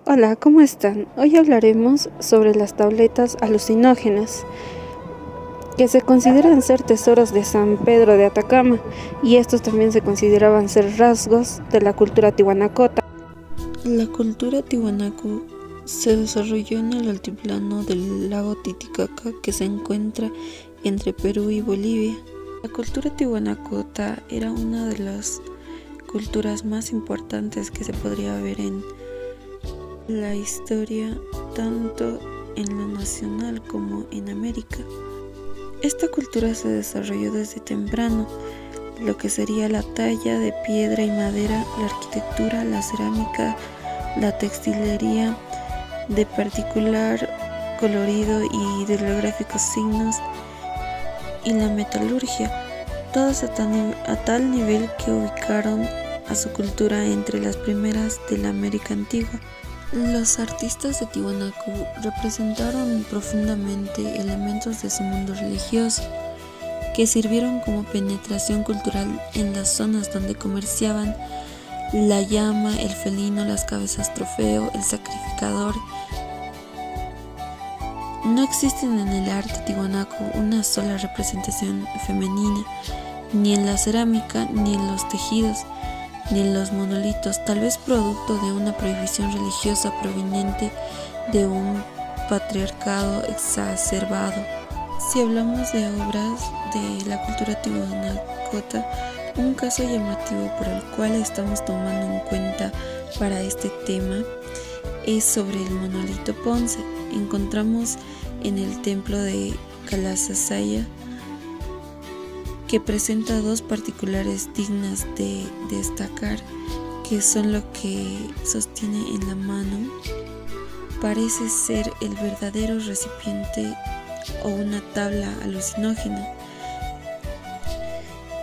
Hola, ¿cómo están? Hoy hablaremos sobre las tabletas alucinógenas, que se consideran ser tesoros de San Pedro de Atacama, y estos también se consideraban ser rasgos de la cultura tihuanacota. La cultura tihuanaco se desarrolló en el altiplano del lago Titicaca, que se encuentra entre Perú y Bolivia. La cultura tihuanacota era una de las culturas más importantes que se podría ver en la historia, tanto en lo nacional como en América. Esta cultura se desarrolló desde temprano, lo que sería la talla de piedra y madera, la arquitectura, la cerámica, la textilería de particular colorido y de geográficos signos, y la metalurgia, todas a tal nivel que ubicaron a su cultura entre las primeras de la América antigua. Los artistas de Tiwanaku representaron profundamente elementos de su mundo religioso, que sirvieron como penetración cultural en las zonas donde comerciaban la llama, el felino, las cabezas trofeo, el sacrificador. No existen en el arte tiwanaku una sola representación femenina, ni en la cerámica, ni en los tejidos, ni en los monolitos, tal vez producto de una prohibición religiosa proveniente de un patriarcado exacerbado. Si hablamos de obras de la cultura tiwanacota, un caso llamativo por el cual estamos tomando en cuenta para este tema es sobre el monolito Ponce. Encontramos en el templo de Calasasaya, que presenta dos particulares dignas de destacar, que son lo que sostiene en la mano. Parece ser el verdadero recipiente o una tabla alucinógena.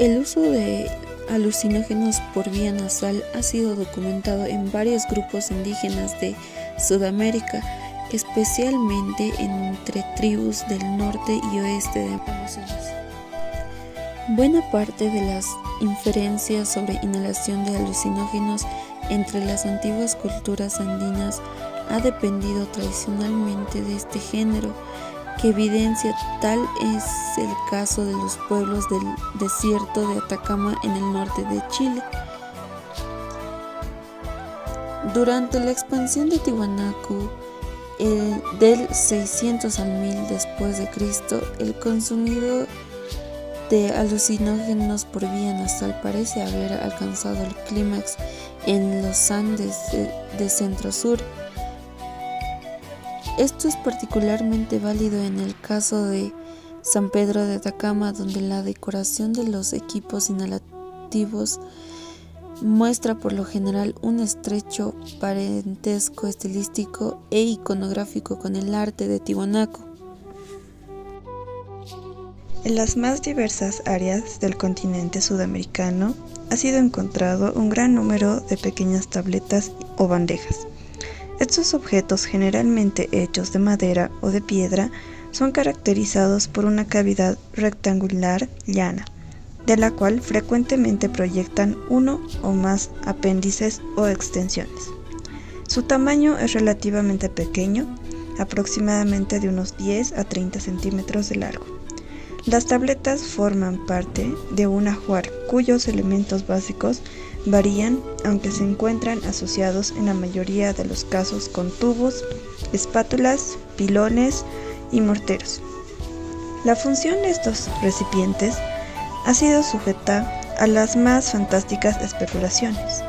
El uso de alucinógenos por vía nasal ha sido documentado en varios grupos indígenas de Sudamérica, especialmente entre tribus del norte y oeste de Amazonas. Buena parte de las inferencias sobre inhalación de alucinógenos entre las antiguas culturas andinas ha dependido tradicionalmente de este género, que evidencia tal es el caso de los pueblos del desierto de Atacama en el norte de Chile. Durante la expansión de Tiwanaku del 600 al 1000 después de Cristo, el consumido de alucinógenos por vía nasal parece haber alcanzado el clímax en los Andes de centro-sur. Esto es particularmente válido en el caso de San Pedro de Atacama, donde la decoración de los equipos inhalativos muestra por lo general un estrecho parentesco estilístico e iconográfico con el arte de Tiwanaku. En las más diversas áreas del continente sudamericano ha sido encontrado un gran número de pequeñas tabletas o bandejas. Estos objetos, generalmente hechos de madera o de piedra, son caracterizados por una cavidad rectangular llana, de la cual frecuentemente proyectan uno o más apéndices o extensiones. Su tamaño es relativamente pequeño, aproximadamente de unos 10 a 30 centímetros de largo. Las tabletas forman parte de un ajuar cuyos elementos básicos varían, aunque se encuentran asociados en la mayoría de los casos con tubos, espátulas, pilones y morteros. La función de estos recipientes ha sido sujeta a las más fantásticas especulaciones.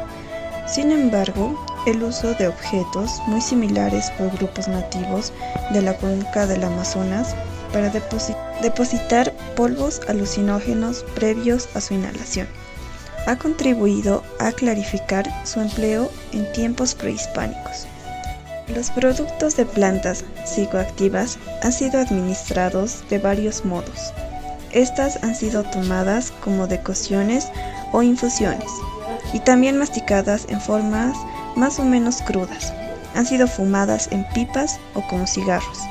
Sin embargo, el uso de objetos muy similares por grupos nativos de la cuenca del Amazonas para depositar polvos alucinógenos previos a su inhalación ha contribuido a clarificar su empleo en tiempos prehispánicos. Los productos de plantas psicoactivas han sido administrados de varios modos. Estas han sido tomadas como decocciones o infusiones, y también masticadas en formas más o menos crudas. Han sido fumadas en pipas o como cigarros,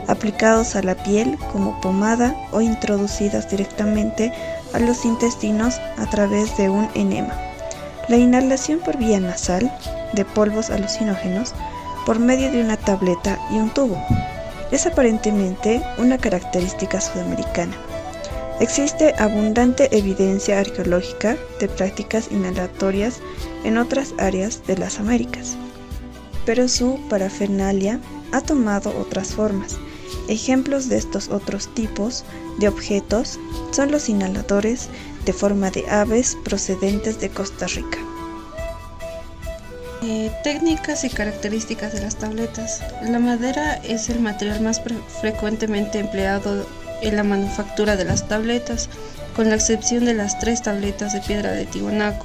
aplicados a la piel como pomada o introducidas directamente a los intestinos a través de un enema. La inhalación por vía nasal de polvos alucinógenos por medio de una tableta y un tubo. Es aparentemente una característica sudamericana. Existe abundante evidencia arqueológica de prácticas inhalatorias en otras áreas de las Américas, pero su parafernalia ha tomado otras formas. Ejemplos de estos otros tipos de objetos son los inhaladores de forma de aves procedentes de Costa Rica. Técnicas y características de las tabletas. La madera es el material más frecuentemente empleado en la manufactura de las tabletas, con la excepción de las 3 tabletas de piedra de Tiwanaku.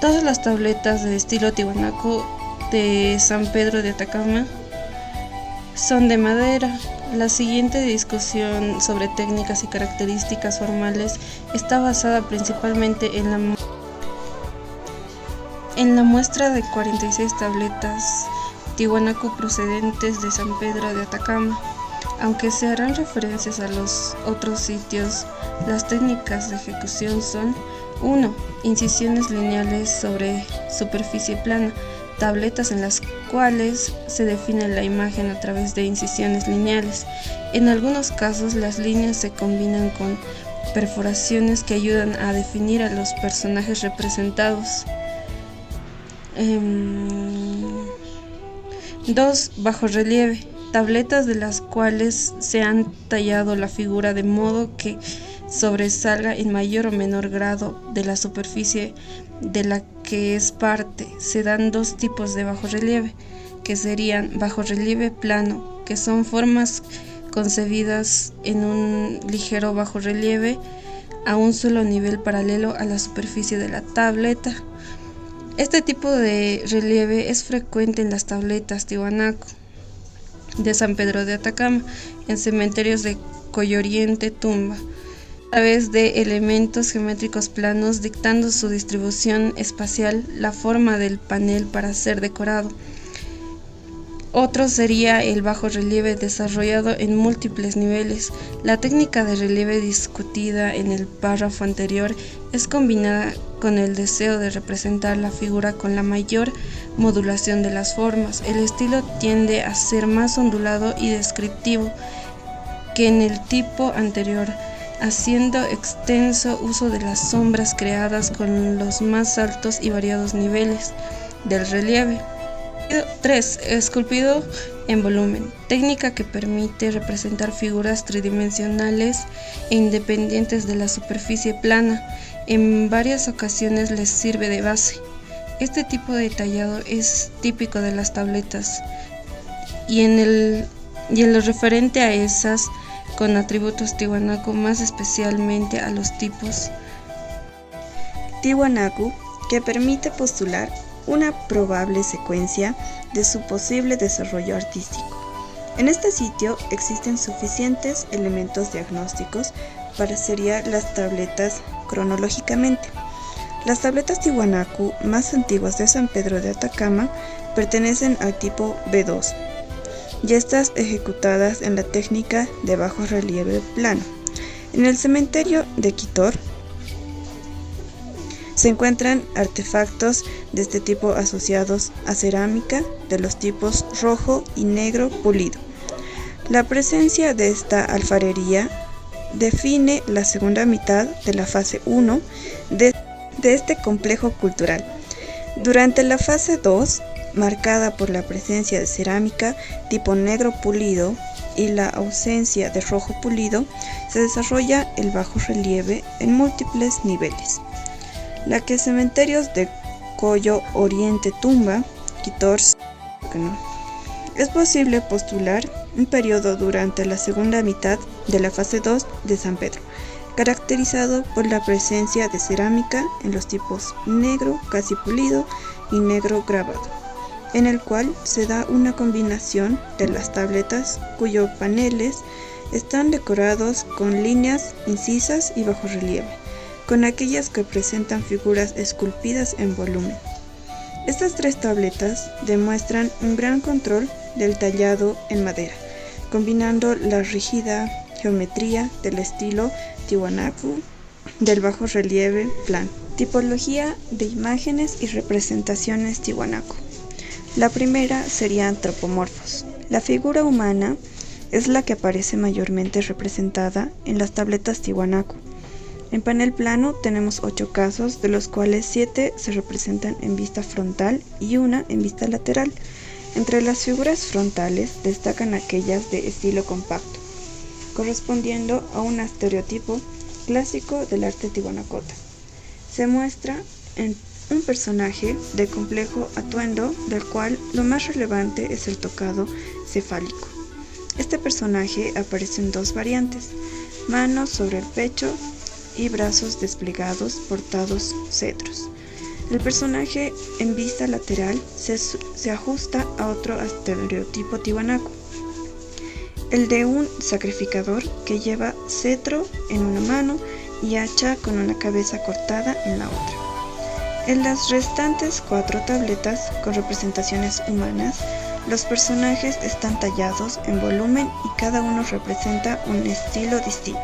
Todas las tabletas de estilo Tiwanaku de San Pedro de Atacama son de madera. La siguiente discusión sobre técnicas y características formales está basada principalmente en la muestra de 46 tabletas Tiwanaku procedentes de San Pedro de Atacama. Aunque se harán referencias a los otros sitios, las técnicas de ejecución son: 1. Incisiones lineales sobre superficie plana, tabletas en las cuales se define la imagen a través de incisiones lineales. En algunos casos, las líneas se combinan con perforaciones que ayudan a definir a los personajes representados. 2. Bajorrelieve, tabletas de las cuales se han tallado la figura de modo que sobresalga en mayor o menor grado de la superficie de la que es parte. Se dan 2 tipos de bajorrelieve, que serían bajorrelieve plano, que son formas concebidas en un ligero bajorrelieve a un solo nivel paralelo a la superficie de la tableta. Este tipo de relieve es frecuente en las tabletas Tiwanaku de San Pedro de Atacama, en cementerios de Coyoriente, Tumba, a través de elementos geométricos planos, dictando su distribución espacial, la forma del panel para ser decorado. Otro sería el bajorrelieve desarrollado en múltiples niveles. La técnica de relieve discutida en el párrafo anterior es combinada con el deseo de representar la figura con la mayor modulación de las formas. El estilo tiende a ser más ondulado y descriptivo que en el tipo anterior, haciendo extenso uso de las sombras creadas con los más altos y variados niveles del relieve. 3. Esculpido en volumen, técnica que permite representar figuras tridimensionales e independientes de la superficie plana. En varias ocasiones les sirve de base. Este tipo de tallado es típico de las tabletas y en lo referente a esas con atributos Tiwanaku, más especialmente a los tipos Tiwanaku, que permite postular una probable secuencia de su posible desarrollo artístico. En este sitio existen suficientes elementos diagnósticos para seriar las tabletas cronológicamente. Las tabletas Tiwanaku más antiguas de San Pedro de Atacama pertenecen al tipo B2 y estas ejecutadas en la técnica de bajo relieve plano. En el cementerio de Quitor se encuentran artefactos de este tipo asociados a cerámica de los tipos rojo y negro pulido. La presencia de esta alfarería define la segunda mitad de la fase 1 de este complejo cultural. Durante la fase 2, marcada por la presencia de cerámica tipo negro pulido y la ausencia de rojo pulido, se desarrolla el bajo relieve en múltiples niveles. La que cementerios de Coyo Oriente Tumba, Quitor, es posible postular un periodo durante la segunda mitad de la fase 2 de San Pedro, caracterizado por la presencia de cerámica en los tipos negro casi pulido y negro grabado, en el cual se da una combinación de las tabletas cuyos paneles están decorados con líneas incisas y bajorrelieve, con aquellas que presentan figuras esculpidas en volumen. Estas 3 tabletas demuestran un gran control del tallado en madera, combinando la rígida geometría del estilo Tiwanaku del bajo relieve plano. Tipología de imágenes y representaciones Tiwanaku. La primera sería antropomorfos. La figura humana es la que aparece mayormente representada en las tabletas Tiwanaku. En panel plano tenemos 8 casos, de los cuales 7 se representan en vista frontal y 1 en vista lateral. Entre las figuras frontales destacan aquellas de estilo compacto, correspondiendo a un estereotipo clásico del arte tiwanacota. Se muestra en un personaje de complejo atuendo, del cual lo más relevante es el tocado cefálico. Este personaje aparece en 2 variantes: manos sobre el pecho y brazos desplegados portados cetros. El personaje en vista lateral se ajusta a otro estereotipo tiwanaku, el de un sacrificador que lleva cetro en una mano y hacha con una cabeza cortada en la otra. En las restantes 4 tabletas con representaciones humanas, los personajes están tallados en volumen y cada uno representa un estilo distinto.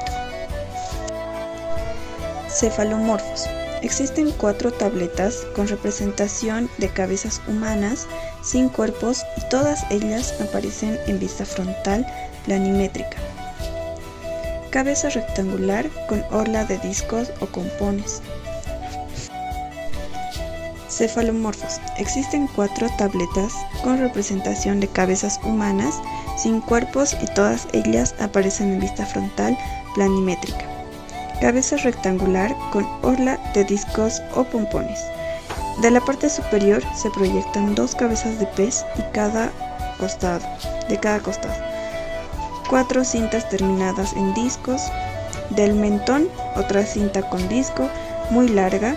Cefalomorfos. Existen 4 tabletas con representación de cabezas humanas sin cuerpos y todas ellas aparecen en vista frontal planimétrica. Cabeza rectangular con orla de discos o pompones. Cefalomorfos. Existen 4 tabletas con representación de cabezas humanas sin cuerpos y todas ellas aparecen en vista frontal planimétrica. Cabeza rectangular con orla de discos o pompones. De la parte superior se proyectan 2 cabezas de pez de cada costado. 4 cintas terminadas en discos. Del mentón, otra cinta con disco muy larga,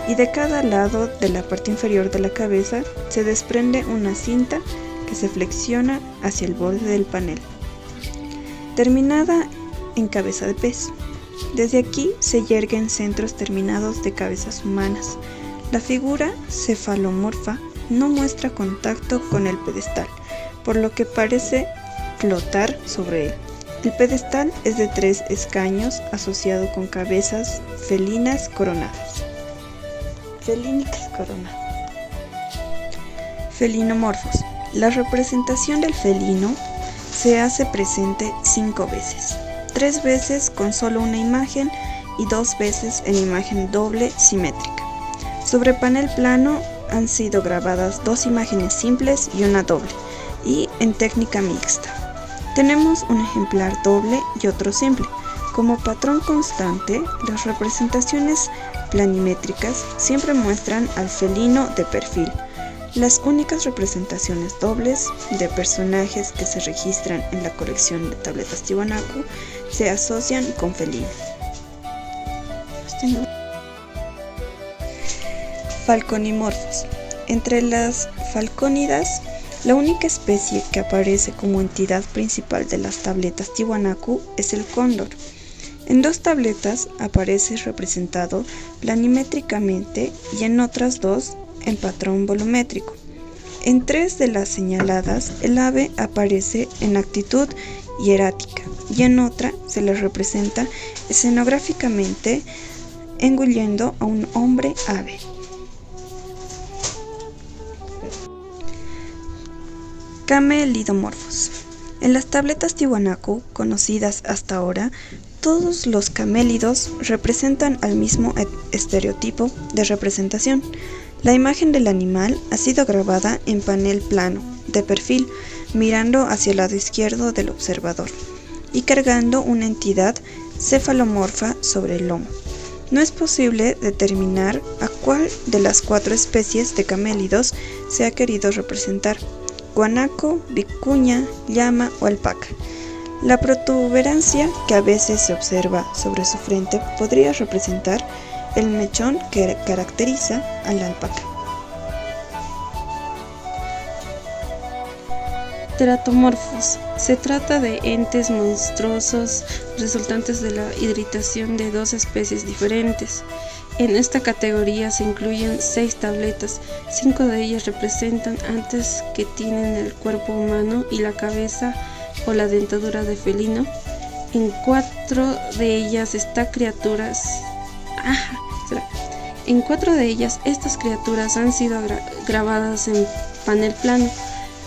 y de cada lado de la parte inferior de la cabeza se desprende una cinta que se flexiona hacia el borde del panel, terminada en cabeza de pez. Desde aquí se yerguen centros terminados de cabezas humanas. La figura cefalomorfa no muestra contacto con el pedestal, por lo que parece flotar sobre él. El pedestal es de 3 escaños asociado con cabezas felínicas coronadas. Felinomorfos. La representación del felino se hace presente 5 veces. 3 veces con solo una imagen y 2 veces en imagen doble simétrica. Sobre panel plano han sido grabadas 2 imágenes simples y una doble, y en técnica mixta. Tenemos un ejemplar doble y otro simple. Como patrón constante, las representaciones planimétricas siempre muestran al felino de perfil. Las únicas representaciones dobles de personajes que se registran en la colección de tabletas Tiwanaku se asocian con felino. Falconimorfos. Entre las falcónidas, la única especie que aparece como entidad principal de las tabletas Tiwanaku es el cóndor. En 2 tabletas aparece representado planimétricamente y en otras 2 en patrón volumétrico. En 3 de las señaladas, el ave aparece en actitud hierática y en otra se le representa escenográficamente engullendo a un hombre ave. Camelidomorfos. En las tabletas Tiwanaku conocidas hasta ahora, todos los camélidos representan al mismo estereotipo de representación. La imagen del animal ha sido grabada en panel plano, de perfil, mirando hacia el lado izquierdo del observador, y cargando una entidad cefalomorfa sobre el lomo. No es posible determinar a cuál de las 4 especies de camélidos se ha querido representar: guanaco, vicuña, llama o alpaca. La protuberancia que a veces se observa sobre su frente podría representar el mechón que caracteriza a la alpaca. Teratomorfos. Se trata de entes monstruosos resultantes de la hibridación de 2 especies diferentes. En esta categoría se incluyen 6 tabletas. 5 de ellas representan entes que tienen el cuerpo humano y la cabeza o la dentadura de felino. En 4 de ellas estas criaturas han sido grabadas en panel plano,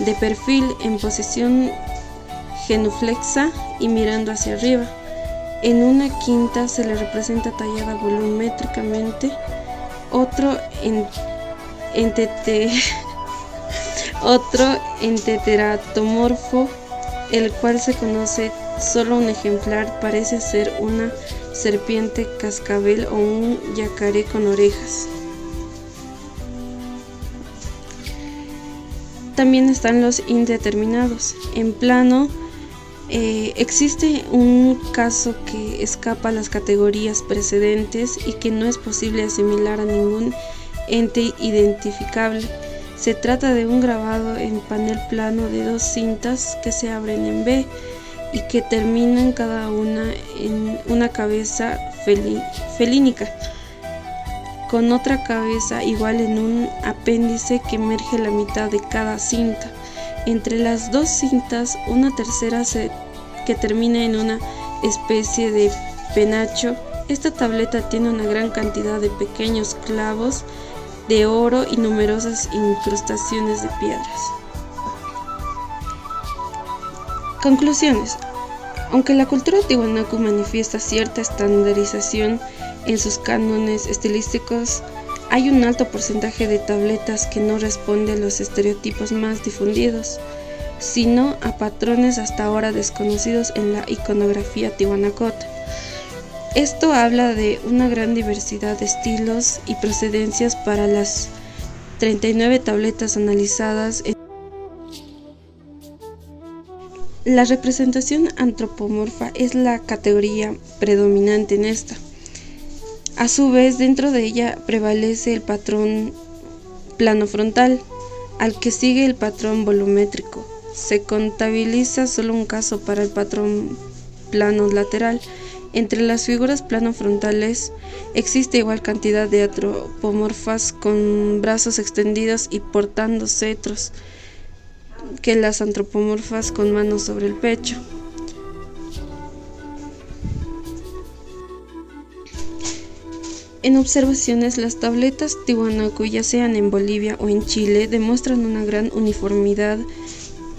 de perfil en posición genuflexa y mirando hacia arriba. En una quinta se le representa tallada volumétricamente, otro en teteratomorfo, el cual se conoce solo un ejemplar, parece ser una serpiente cascabel o un yacaré con orejas. También están los indeterminados. En plano, existe un caso que escapa a las categorías precedentes y que no es posible asimilar a ningún ente identificable. Se trata de un grabado en panel plano de 2 cintas que se abren en B y que terminan cada una en una cabeza felínica, con otra cabeza igual en un apéndice que emerge la mitad de cada cinta. Entre las 2 cintas, una tercera que termina en una especie de penacho. Esta tableta tiene una gran cantidad de pequeños clavos de oro y numerosas incrustaciones de piedras. Conclusiones. Aunque la cultura tiwanaku manifiesta cierta estandarización en sus cánones estilísticos, hay un alto porcentaje de tabletas que no responde a los estereotipos más difundidos, sino a patrones hasta ahora desconocidos en la iconografía tiwanacota. Esto habla de una gran diversidad de estilos y procedencias para las 39 tabletas analizadas. La representación antropomorfa es la categoría predominante en esta. A su vez, dentro de ella prevalece el patrón plano frontal, al que sigue el patrón volumétrico. Se contabiliza solo un caso para el patrón plano lateral. Entre las figuras plano frontales existe igual cantidad de antropomorfas con brazos extendidos y portando cetros que las antropomorfas con manos sobre el pecho. En observaciones, las tabletas tiwanaku, ya sean en Bolivia o en Chile, demuestran una gran uniformidad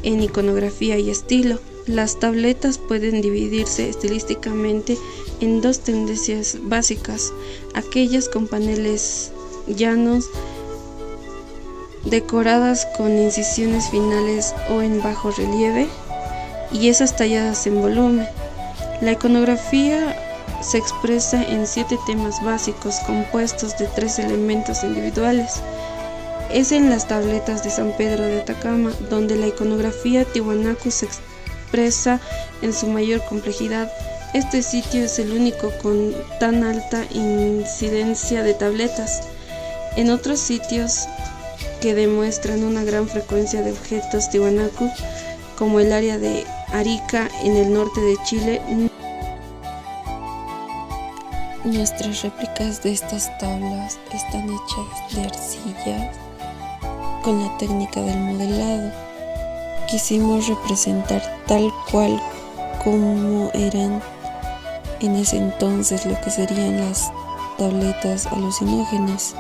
en iconografía y estilo. Las tabletas pueden dividirse estilísticamente en 2 tendencias básicas: aquellas con paneles llanos, decoradas con incisiones finales o en bajo relieve, y esas talladas en volumen. La iconografía se expresa en 7 temas básicos compuestos de 3 elementos individuales. Es en las tabletas de San Pedro de Atacama donde la iconografía tiwanaku se expresa en su mayor complejidad. Este sitio es el único con tan alta incidencia de tabletas. En otros sitios que demuestran una gran frecuencia de objetos tiwanaku, como el área de Arica en el norte de Chile, nuestras réplicas de estas tablas están hechas de arcilla con la técnica del modelado. Quisimos representar tal cual como eran en ese entonces lo que serían las tabletas alucinógenas.